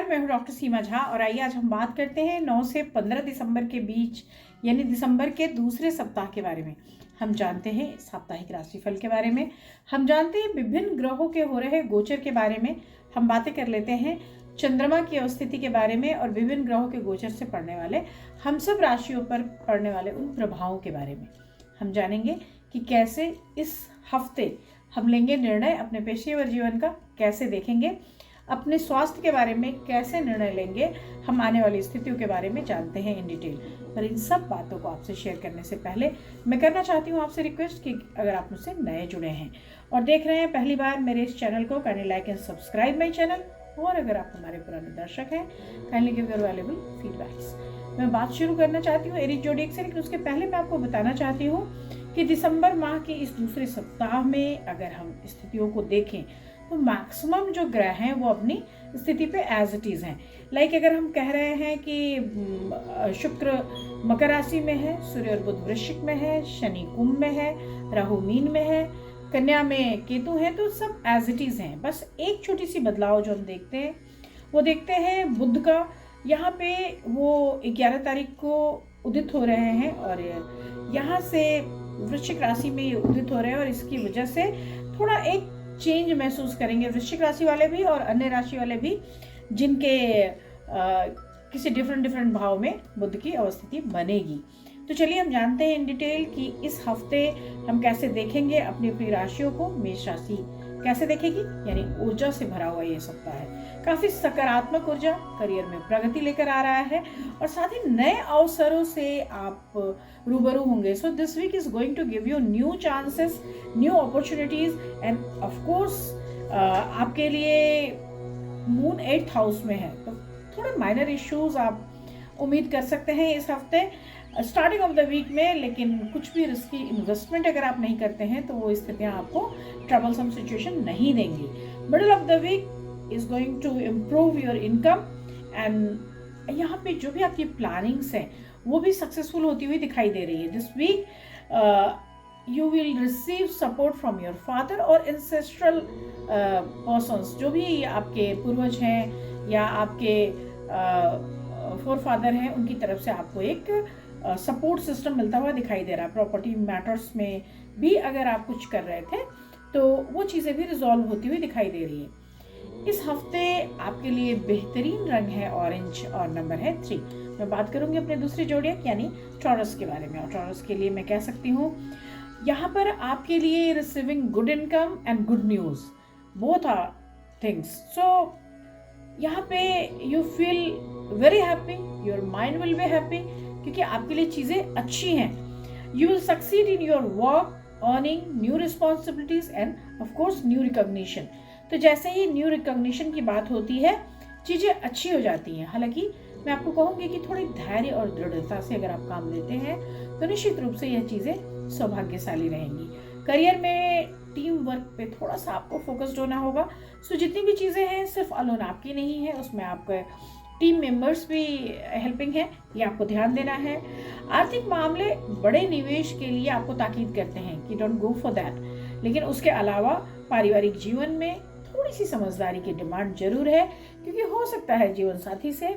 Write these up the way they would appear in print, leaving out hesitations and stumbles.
मैं हूं डॉक्टर सीमा झा और आइए आज हम बात करते हैं 9 से 15 दिसंबर के बीच यानी दिसंबर के दूसरे सप्ताह के बारे में। हम जानते हैं साप्ताहिक राशिफल के बारे में, हम जानते हैं विभिन्न ग्रहों के हो रहे गोचर के बारे में, हम बातें कर लेते हैं चंद्रमा की अवस्थिति के बारे में और विभिन्न ग्रहों के गोचर से पड़ने वाले हम सब राशियों पर पड़ने वाले उन प्रभावों के बारे में। हम जानेंगे कि कैसे इस हफ्ते हम लेंगे निर्णय अपने पेशेवर जीवन का, कैसे देखेंगे अपने स्वास्थ्य के बारे में, कैसे निर्णय लेंगे, हम आने वाली स्थितियों के बारे में जानते हैं इन डिटेल। पर इन सब बातों को आपसे शेयर करने से पहले मैं करना चाहती हूँ आपसे रिक्वेस्ट कि अगर आप मुझसे नए जुड़े हैं और देख रहे हैं पहली बार मेरे इस चैनल को, kindly like and subscribe my channel. और अगर आप हमारे पुराने दर्शक हैं, kindly give your valuable feedbacks. मैं बात शुरू करना चाहती हूँ एरीज जोडिएक से, लेकिन उसके पहले मैं आपको बताना चाहती हूँ कि दिसंबर माह के इस दूसरे सप्ताह में अगर हम स्थितियों को देखें तो मैक्सिमम जो ग्रह हैं वो अपनी स्थिति पे एज इट इज़ हैं। लाइक अगर हम कह रहे हैं कि शुक्र मकर राशि में है, सूर्य और बुध वृश्चिक में है, शनि कुंभ में है, राहु मीन में है, कन्या में केतु है, तो सब एज इट इज़ हैं। बस एक छोटी सी बदलाव जो हम देखते हैं वो देखते हैं बुध का। यहाँ पे वो 11 तारीख को उदित हो रहे हैं और यहाँ से वृश्चिक राशि में ये उदित हो रहे हैं और इसकी वजह से थोड़ा एक चेंज महसूस करेंगे वृश्चिक राशि वाले भी और अन्य राशि वाले भी जिनके किसी डिफरेंट भाव में बुध की अवस्थिति बनेगी। तो चलिए हम जानते हैं इन डिटेल कि इस हफ्ते हम कैसे देखेंगे अपनी अपनी राशियों को। मेष राशि कैसे देखेगी, यानी ऊर्जा से भरा हुआ ये सप्ताह है, काफी सकारात्मक ऊर्जा, करियर में प्रगति लेकर आ रहा है और साथ ही नए अवसरों से आप रूबरू होंगे। So this week is going to give you new chances, new opportunities and of course आपके लिए मून 8th हाउस में है तो थोड़े माइनर इश्यूज आप उम्मीद कर सकते हैं इस हफ्ते स्टार्टिंग ऑफ द वीक में। लेकिन कुछ भी रिस्की इन्वेस्टमेंट अगर आप नहीं करते हैं तो वो स्थितियां आपको ट्रबलसम सिचुएशन नहीं देंगी। Middle of the week is going to improve your income and यहाँ पे जो भी आपकी प्लानिंग्स हैं वो भी सक्सेसफुल होती हुई दिखाई दे रही है। This week you will receive support from your father और एंसेस्ट्रल पर्सन्स, जो भी आपके पूर्वज हैं या आपके फोर फादर हैं, उनकी तरफ से आपको एक सपोर्ट सिस्टम मिलता हुआ दिखाई दे रहा है। प्रॉपर्टी मैटर्स में भी अगर आप कुछ कर रहे थे तो वो चीज़ें भी रिजॉल्व होती हुई दिखाई दे रही है। इस हफ्ते आपके लिए बेहतरीन रंग है ऑरेंज और नंबर है 3। मैं बात करूंगी अपने दूसरे जोड़ियक यानी टॉरस के बारे में और टॉरस के लिए मैं कह सकती हूँ यहाँ पर आपके लिए receiving good income and good news, both are things. So यहाँ पे you feel very happy, your mind will be happy क्योंकि आपके लिए चीज़ें अच्छी हैं। You will succeed in your work, earning new responsibilities and of course new recognition. तो जैसे ही न्यू रिकॉग्निशन की बात होती है चीज़ें अच्छी हो जाती हैं। हालांकि मैं आपको कहूँगी कि थोड़ी धैर्य और दृढ़ता से अगर आप काम लेते हैं तो निश्चित रूप से यह चीज़ें सौभाग्यशाली रहेंगी। करियर में टीम वर्क पे थोड़ा सा आपको फोकस्ड होना होगा। सो जितनी भी चीज़ें हैं सिर्फ अलोन आपकी नहीं है, उसमें आपके टीम मेंबर्स भी हेल्पिंग है, ये आपको ध्यान देना है। आर्थिक मामले बड़े निवेश के लिए आपको ताकीद करते हैं कि डोंट गो फॉर दैट, लेकिन उसके अलावा पारिवारिक जीवन में थोड़ी सी समझदारी की डिमांड जरूर है क्योंकि हो सकता है जीवन साथी से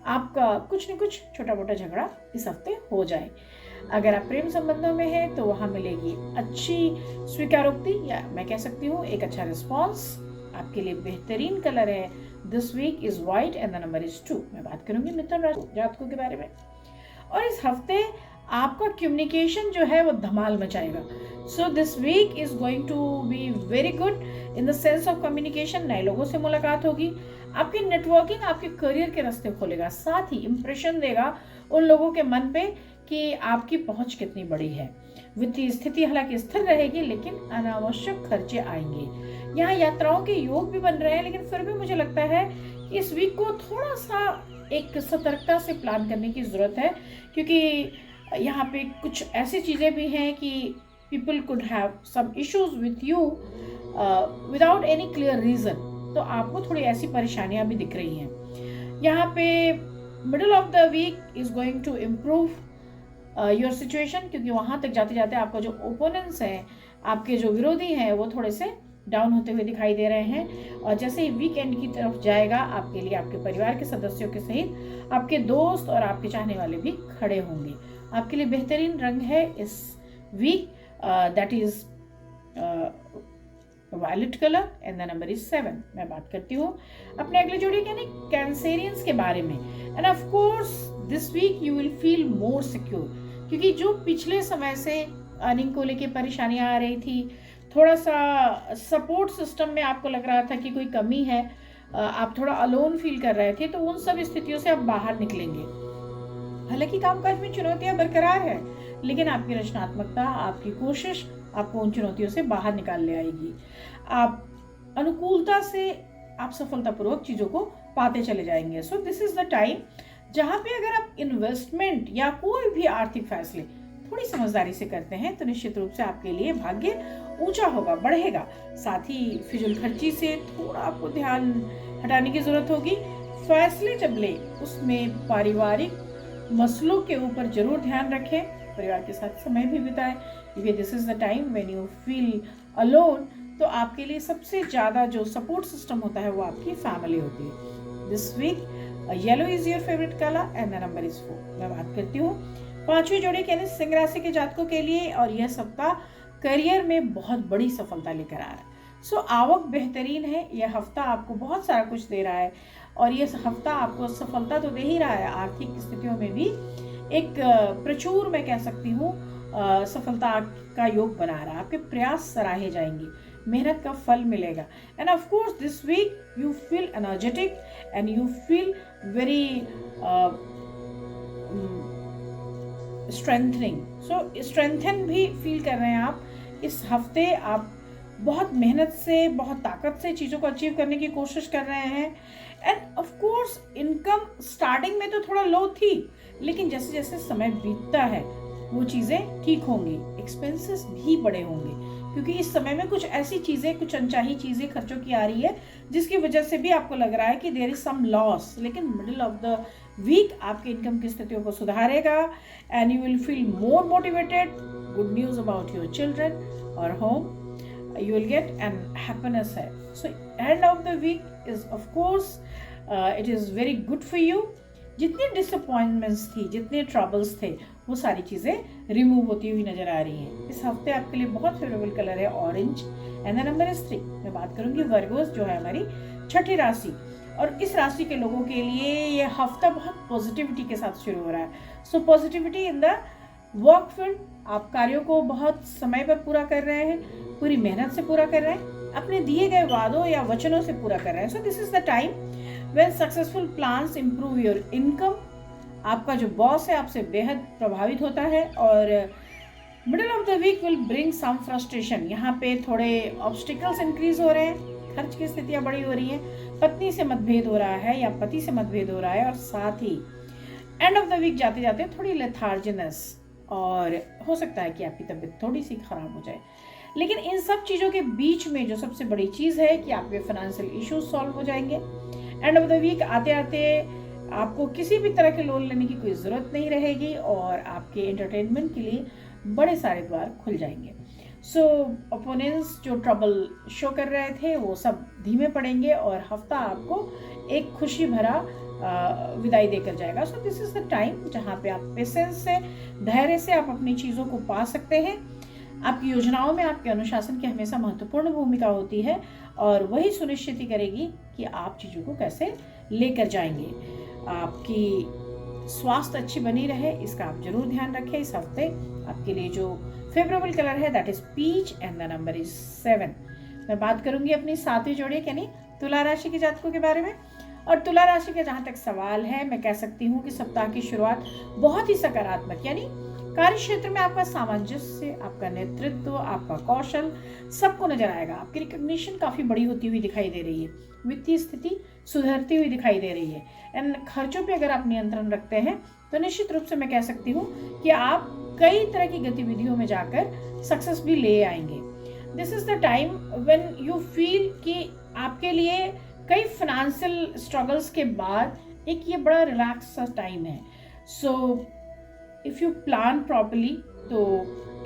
आपका कुछ न कुछ छोटा मोटा झगड़ा इस हफ्ते हो जाए। अगर आप प्रेम संबंधों में हैं तो वहाँ मिलेगी अच्छी स्वीकारोक्ति या मैं कह सकती हूँ एक अच्छा रिस्पॉन्स। आपके लिए बेहतरीन कलर है this week is white and the number is 2। मैं बात करूंगी मिथुन राशि जातकों के बारे में और इस हफ्ते आपका कम्युनिकेशन जो है वो धमाल मचाएगा। So this week is going to be very good in the sense of communication. नए लोगों से मुलाकात होगी, आपकी नेटवर्किंग आपके करियर के रास्ते खोलेगा, साथ ही इंप्रेशन देगा उन लोगों के मन पे कि आपकी पहुंच कितनी बड़ी है। वित्तीय स्थिति हालांकि स्थिर रहेगी लेकिन अनावश्यक खर्चे आएंगे। यहाँ यात्राओं के योग भी बन रहे हैं लेकिन फिर भी मुझे लगता है कि इस वीक को थोड़ा सा एक सतर्कता से प्लान करने की ज़रूरत है क्योंकि यहाँ पे कुछ ऐसी चीज़ें भी हैं कि people could have some issues with you without any clear reason. तो आपको थोड़ी ऐसी परेशानियाँ भी दिख रही हैं। यहाँ पे middle of the week is going to improve your situation क्योंकि वहाँ तक जाते जाते आपका जो ओपोनेंट्स हैं, आपके जो विरोधी हैं, वो थोड़े से डाउन होते हुए दिखाई दे रहे हैं। और जैसे ही वीकेंड की तरफ जाएगा, आपके लिए आपके परिवार के सदस्यों के सहित आपके दोस्त और आपके चाहने वाले भी खड़े होंगे। आपके लिए बेहतरीन रंग है इस week, that is violet colour and the number is 7। मैं बात करती हूँ अपने अगले जोड़ी यानी कैंसेरियंस के बारे में। And of course this week you will feel more secure, क्योंकि जो पिछले समय से अर्निंग को लेके परेशानियां आ रही थी, थोड़ा सा सपोर्ट सिस्टम में आपको लग रहा था कि कोई कमी है, आप थोड़ा अलोन फील कर रहे थे, तो उन सब स्थितियों से आप बाहर निकलेंगे। हालांकि कामकाज में चुनौतियां बरकरार है, लेकिन आपकी रचनात्मकता, आपकी कोशिश आपको उन चुनौतियों से बाहर निकाल ले आएगी। आप अनुकूलता से आप सफलतापूर्वक चीजों को पाते चले जाएंगे। So this is the time जहां पे अगर आप इन्वेस्टमेंट या कोई भी आर्थिक फैसले थोड़ी समझदारी से करते हैं, तो निश्चित रूप से आपके लिए भाग्य ऊंचा होगा, बढ़ेगा। साथ ही फिजूल खर्ची से थोड़ा आपको ध्यान हटाने की जरूरत होगी। फैसले जब ले उसमें पारिवारिक मसलों के ऊपर जरूर ध्यान रखें, परिवार के साथ समय भी बिताएं, क्योंकि this is the time when you feel alone. तो आपके लिए सबसे ज्यादा जो सपोर्ट सिस्टम होता है वो आपकी फैमिली होती है। This week yellow is your favourite colour and the number is 4। मैं बात करती हूँ पांचवी जोड़ी यानी सिंह राशि के जातकों के लिए, और यह सप्ताह करियर में बहुत बड़ी सफलता लेकर आ रहा है। सो आवक बेहतरीन है, यह हफ्ता आपको बहुत सारा कुछ दे रहा है, और यह हफ्ता आपको सफलता तो दे ही रहा है, आर्थिक स्थितियों में भी एक प्रचुर, मैं कह सकती हूँ, सफलता का योग बना रहा है। आपके प्रयास सराहे जाएंगे, मेहनत का फल मिलेगा। And of course this week you feel energetic and you feel very strengthening. So strengthen भी फील कर रहे हैं आप इस हफ्ते। आप बहुत मेहनत से, बहुत ताकत से चीज़ों को अचीव करने की कोशिश कर रहे हैं। And of course income starting में तो थोड़ा लो थी, लेकिन जैसे जैसे समय बीतता है वो चीज़ें ठीक होंगी। एक्सपेंसेस भी बड़े होंगे, क्योंकि इस समय में कुछ ऐसी चीज़ें, कुछ अनचाही चीज़ें खर्चों की आ रही है, जिसकी वजह से भी आपको लग रहा है कि देयर इज सम लॉस। लेकिन मिडिल ऑफ द वीक आपके इनकम की स्थितियों को सुधारेगा and you will feel more motivated. Good news about your children और home, you will get and happiness है। So end of the week is of course it is very good for you। जितनी disappointments थी, जितने troubles थे, वो सारी चीज़ें remove होती हुई नजर आ रही हैं। इस हफ्ते आपके लिए बहुत फेवरेबल कलर है orange and the number is 3। मैं बात करूंगी वर्गोस, जो है हमारी छठी राशि, और इस राशि के लोगों के लिए ये हफ्ता बहुत पॉजिटिविटी के साथ शुरू हो रहा है। So positivity in the work field, आप कार्यों को बहुत समय पर पूरा कर रहे हैं, पूरी मेहनत से पूरा कर रहे हैं, अपने दिए गए वादों या वचनों से पूरा कर रहे हैं। So this is the time when successful plans improve your income. आपका जो बॉस है आपसे बेहद प्रभावित होता है, और middle of the week will bring some frustration. यहाँ पे थोड़े ऑब्स्टिकल्स इंक्रीज हो रहे हैं, खर्च की स्थितियाँ बड़ी हो रही हैं, पत्नी से मतभेद हो रहा है या पति से मतभेद हो रहा है, और साथ ही एंड ऑफ द वीक जाते जाते थोड़ी लेथार्जिनस, और हो सकता है कि आपकी तबीयत थोड़ी सी खराब हो जाए। लेकिन इन सब चीज़ों के बीच में जो सबसे बड़ी चीज़ है कि आपके फाइनेंशियल इश्यूज सॉल्व हो जाएंगे। एंड ऑफ द वीक आते आते आपको किसी भी तरह के लोन लेने की कोई ज़रूरत नहीं रहेगी, और आपके एंटरटेनमेंट के लिए बड़े सारे द्वार खुल जाएंगे। सो ओपोनेंट्स जो ट्रबल शो कर रहे थे वो सब धीमे पड़ेंगे, और हफ्ता आपको एक खुशी भरा विदाई देकर जाएगा। So this is the time जहाँ पे आप पेशेंस से, धैर्य से आप अपनी चीज़ों को पा सकते हैं। आपकी योजनाओं में आपके अनुशासन की हमेशा महत्वपूर्ण भूमिका होती है, और वही सुनिश्चित करेगी कि आप चीज़ों को कैसे लेकर जाएंगे। आपकी स्वास्थ्य अच्छी बनी रहे, इसका आप जरूर ध्यान रखें। इस हफ्ते आपके लिए जो फेवरेबल कलर है that is peach and the number is 7। मैं बात करूंगी अपनी सातवीं जोड़ी यानी तुला राशि के जातकों के बारे में। और तुला राशि का जहाँ तक सवाल है, मैं कह सकती हूँ कि सप्ताह की शुरुआत बहुत ही सकारात्मक, यानी कार्य क्षेत्र में आपका सामंजस्य, आपका नेतृत्व, आपका कौशल सबको नजर आएगा। आपकी रिकॉग्निशन काफी बड़ी होती हुई दिखाई दे रही है, वित्तीय स्थिति सुधरती हुई दिखाई दे रही है, एंड खर्चों पे अगर आप नियंत्रण रखते हैं तो निश्चित रूप से मैं कह सकती हूँ कि आप कई तरह की गतिविधियों में जाकर सक्सेस भी ले आएंगे। This is the time when you feel कि आपके लिए कई फाइनेंशियल स्ट्रगल्स के बाद एक ये बड़ा रिलैक्स सा टाइम है। So if you plan properly तो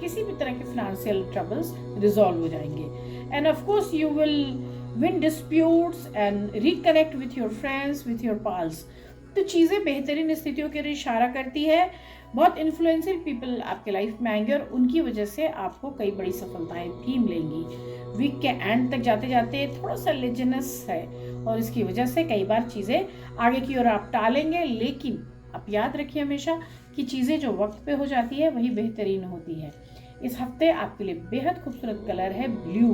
किसी भी तरह के फाइनेंशियल ट्रबल्स रिजॉल्व हो जाएंगे। And of course you will win disputes and reconnect with your friends, with your pals. तो चीज़ें बेहतरीन स्थितियों की ओर इशारा करती है। बहुत इन्फ्लुएंशियल पीपल आपके लाइफ में आएंगे और उनकी वजह से आपको कई बड़ी सफलताएं भी मिलेंगी। वीक के एंड तक जाते जाते थोड़ा सा लेजिनेस है और इसकी वजह से कई बार चीज़ें आगे की ओर आप टालेंगे, लेकिन आप याद रखिए हमेशा कि चीज़ें जो वक्त पे हो जाती है वही बेहतरीन होती है। इस हफ्ते आपके लिए बेहद खूबसूरत कलर है blue,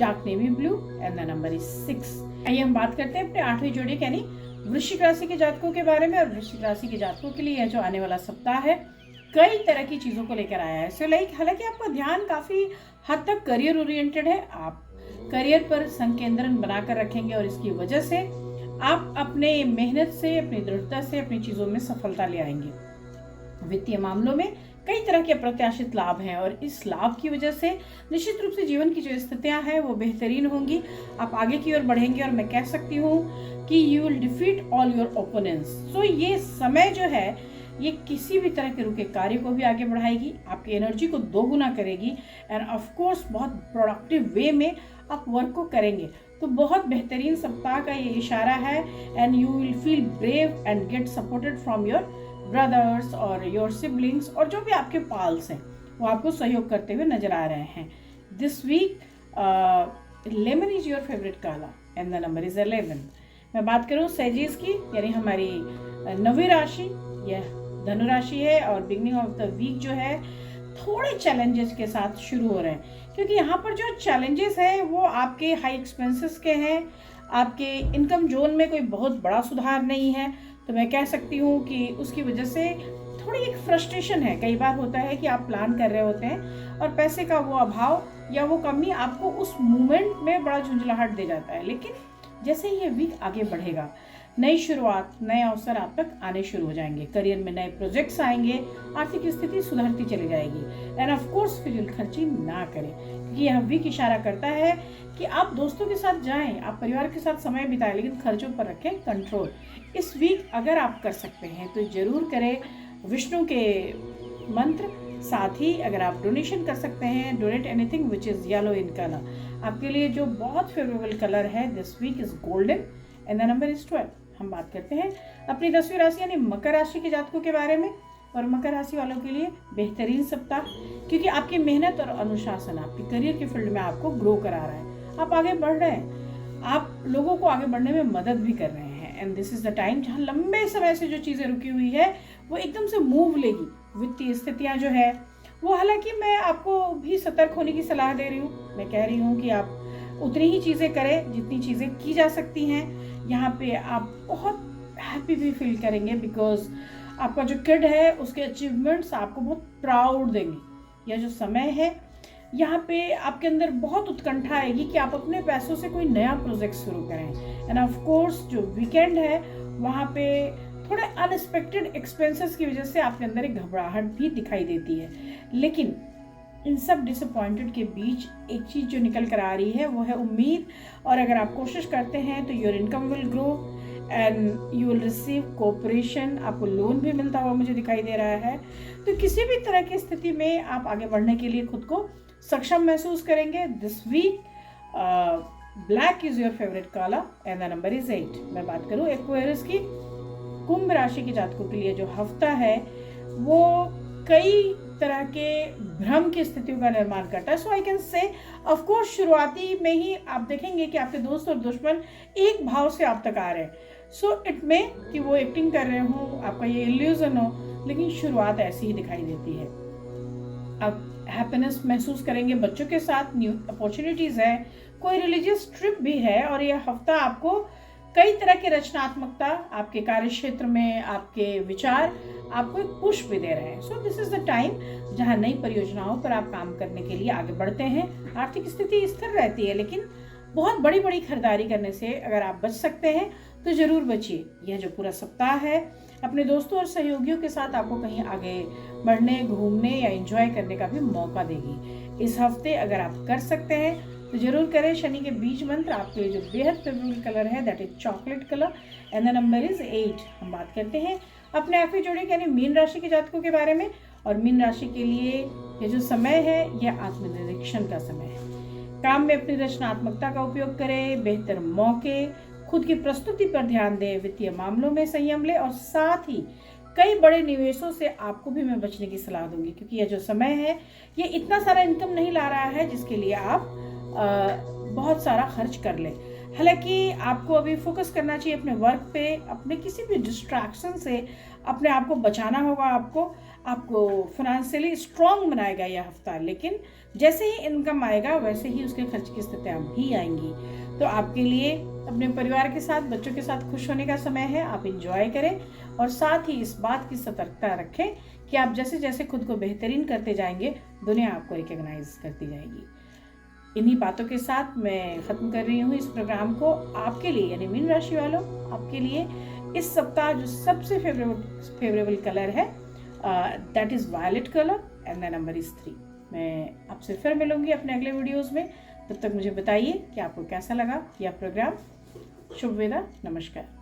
dark navy blue, and the number is 6। आइए हम बात करते हैं अपने 8वीं जोड़ी यानी वृश्चिक राशि के जातकों के बारे में। और वृश्चिक राशि के जातकों के लिए यह जो आने वाला सप्ताह है कई तरह की चीज़ों को लेकर आया है। सो हालांकि आपका ध्यान काफ़ी हद तक करियर ओरिएंटेड है, आप करियर पर संकेंद्रण बनाकर रखेंगे और इसकी वजह से आप अपने मेहनत से, अपनी दृढ़ता से अपनी चीज़ों में सफलता ले आएंगे। वित्तीय मामलों में कई तरह के अप्रत्याशित लाभ हैं और इस लाभ की वजह से निश्चित रूप से जीवन की जो स्थितियां हैं वो बेहतरीन होंगी। आप आगे की ओर बढ़ेंगे और मैं कह सकती हूँ कि you will defeat all your opponents. So ये समय जो है ये किसी भी तरह के रुके कार्य को भी आगे बढ़ाएगी, आपकी एनर्जी को दोगुना करेगी एंड ऑफ कोर्स बहुत प्रोडक्टिव वे में आप वर्क को करेंगे। तो बहुत बेहतरीन सप्ताह का ये इशारा है and you will feel brave and get supported from your brothers और योर सिबलिंग्स, और जो भी आपके पाल्स हैं वो आपको सहयोग करते हुए नजर आ रहे हैं। This week lemon is your favourite colour and the number is 11। मैं बात करूँ सेजिस की यानी हमारी 9वीं राशि, यह धनु राशि है और बिगनिंग ऑफ द वीक जो है थोड़े चैलेंजेस के साथ शुरू हो रहे हैं, क्योंकि यहाँ पर जो चैलेंजेस है वो आपके हाई एक्सपेंसेस के हैं, आपके इनकम जोन में कोई बहुत बड़ा सुधार नहीं है। तो मैं कह सकती हूँ कि उसकी वजह से थोड़ी एक फ्रस्ट्रेशन है। कई बार होता है कि आप प्लान कर रहे होते हैं और पैसे का वो अभाव या वो कमी आपको उस मोमेंट में बड़ा झुंझलाहट दे जाता है, लेकिन जैसे ही ये वीक आगे बढ़ेगा नई शुरुआत, नए अवसर आप तक आने शुरू हो जाएंगे, करियर में नए प्रोजेक्ट्स आएंगे, आर्थिक स्थिति सुधरती चली जाएगी एंड ऑफ कोर्स फिजूल खर्ची ना करें, क्योंकि यह वीक इशारा करता है कि आप दोस्तों के साथ जाएं, आप परिवार के साथ समय बिताएं, लेकिन खर्चों पर रखें कंट्रोल। इस वीक अगर आप कर सकते हैं तो जरूर करें विष्णु के मंत्र। साथ ही अगर आप डोनेशन कर सकते हैं, donate anything which is yellow in colour. आपके लिए जो बहुत फेवरेबल कलर है this week is golden and the number is 12। हम बात करते हैं अपनी 10वीं राशि यानी मकर राशि के जातकों के बारे में। और मकर राशि वालों के लिए बेहतरीन सप्ताह, क्योंकि आपकी मेहनत और अनुशासन आपके करियर के फील्ड में आपको ग्रो करा रहा है, आप आगे बढ़ रहे हैं, आप लोगों को आगे बढ़ने में मदद भी कर रहे हैं and this is the time जहाँ लंबे समय से जो चीज़ें रुकी हुई है वो एकदम से मूव लेगी। वित्तीय स्थितियाँ जो है वो, हालांकि मैं आपको भी सतर्क होने की सलाह दे रही हूँ। मैं कह रही हूँ कि आप उतनी ही चीज़ें करें जितनी चीज़ें की जा सकती हैं। यहाँ पे आप बहुत हैप्पी भी फील करेंगे बिकॉज आपका जो किड है उसके अचीवमेंट्स आपको बहुत प्राउड देंगे। यह जो समय है यहाँ पे आपके अंदर बहुत उत्कंठा आएगी कि आप अपने पैसों से कोई नया प्रोजेक्ट शुरू करें एंड ऑफ कोर्स जो वीकेंड है वहाँ पे थोड़े अनएक्सपेक्टेड एक्सपेंसेस की वजह से आपके अंदर एक घबराहट भी दिखाई देती है, लेकिन इन सब डिसअपॉइंटेड के बीच एक चीज़ जो निकल कर आ रही है वो है उम्मीद। और अगर आप कोशिश करते हैं तो your income will grow and you will receive cooperation. आपको लोन भी मिलता हुआ मुझे दिखाई दे रहा है। तो किसी भी तरह की स्थिति में आप आगे बढ़ने के लिए खुद को सक्षम महसूस करेंगे। This week black is your favourite colour and the number is 8। मैं बात करूँ एक्वेरियस की, कुंभ राशि के जातकों के लिए जो हफ्ता है वो कई तरह के भ्रम की स्थितियों का निर्माण करता है। So I can say of course शुरुआती में ही आप देखेंगे कि आपके दोस्त और दुश्मन एक भाव से आप तक आ रहे हैं। सो इट में कि वो एक्टिंग कर रहे हो, आपका ये इल्यूजन हो, लेकिन शुरुआत ऐसी ही दिखाई देती है। आप हैप्पीनेस महसूस करेंगे बच्चों के साथ, न्यू अपॉर्चुनिटीज़ है, कोई रिलीजियस ट्रिप भी है और यह हफ्ता आपको कई तरह की रचनात्मकता, आपके कार्य क्षेत्र में आपके विचार आपको एक पुश भी दे रहे हैं। So this is the time जहां नई परियोजनाओं पर आप काम करने के लिए आगे बढ़ते हैं। आर्थिक स्थिति स्थिर रहती है, लेकिन बहुत बड़ी बड़ी खरीदारी करने से अगर आप बच सकते हैं तो जरूर बचिए। यह जो पूरा सप्ताह है अपने दोस्तों और सहयोगियों के साथ आपको कहीं आगे बढ़ने, घूमने या एंजॉय करने का भी मौका देगी। इस हफ्ते अगर आप कर सकते हैं तो जरूर करें। शनि के बीज मंत्र आपके लिए जो बेहद फेवरेबल कलर है that is chocolate colour and the number is 8। हम बात करते हैं अपने आखिरी जोड़ी यानी मीन राशि के जातकों के बारे में। और मीन राशि के लिए ये जो समय है यह आत्मनिरीक्षण का समय है। काम में अपनी रचनात्मकता का उपयोग करें, बेहतर मौके, खुद की प्रस्तुति पर ध्यान दें, वित्तीय मामलों में संयम लें और साथ ही कई बड़े निवेशों से आपको भी मैं बचने की सलाह दूंगी, क्योंकि यह जो समय है ये इतना सारा इनकम नहीं ला रहा है जिसके लिए आप बहुत सारा खर्च कर लें। हालांकि आपको अभी फोकस करना चाहिए अपने वर्क पे, अपने किसी भी डिस्ट्रैक्शन से अपने आप को बचाना होगा। आपको फाइनेंशियली स्ट्रांग बनाएगा यह हफ्ता, लेकिन जैसे ही इनकम आएगा वैसे ही उसके खर्च की स्थितियाँ भी आएंगी। तो आपके लिए अपने परिवार के साथ, बच्चों के साथ खुश होने का समय है। आप इंजॉय करें और साथ ही इस बात की सतर्कता रखें कि आप जैसे जैसे खुद को बेहतरीन करते जाएंगे, दुनिया आपको रिकॉग्नाइज करती जाएगी। इन्हीं बातों के साथ मैं ख़त्म कर रही हूँ इस प्रोग्राम को आपके लिए, यानी मीन राशि वालों, आपके लिए इस सप्ताह जो सबसे फेवरेबल कलर है that is violet colour and the number is 3। मैं आपसे फिर मिलूंगी अपने अगले वीडियोज़ में। तब तक मुझे बताइए कि आपको कैसा लगा यह प्रोग्राम। शुभ वेदा, नमस्कार।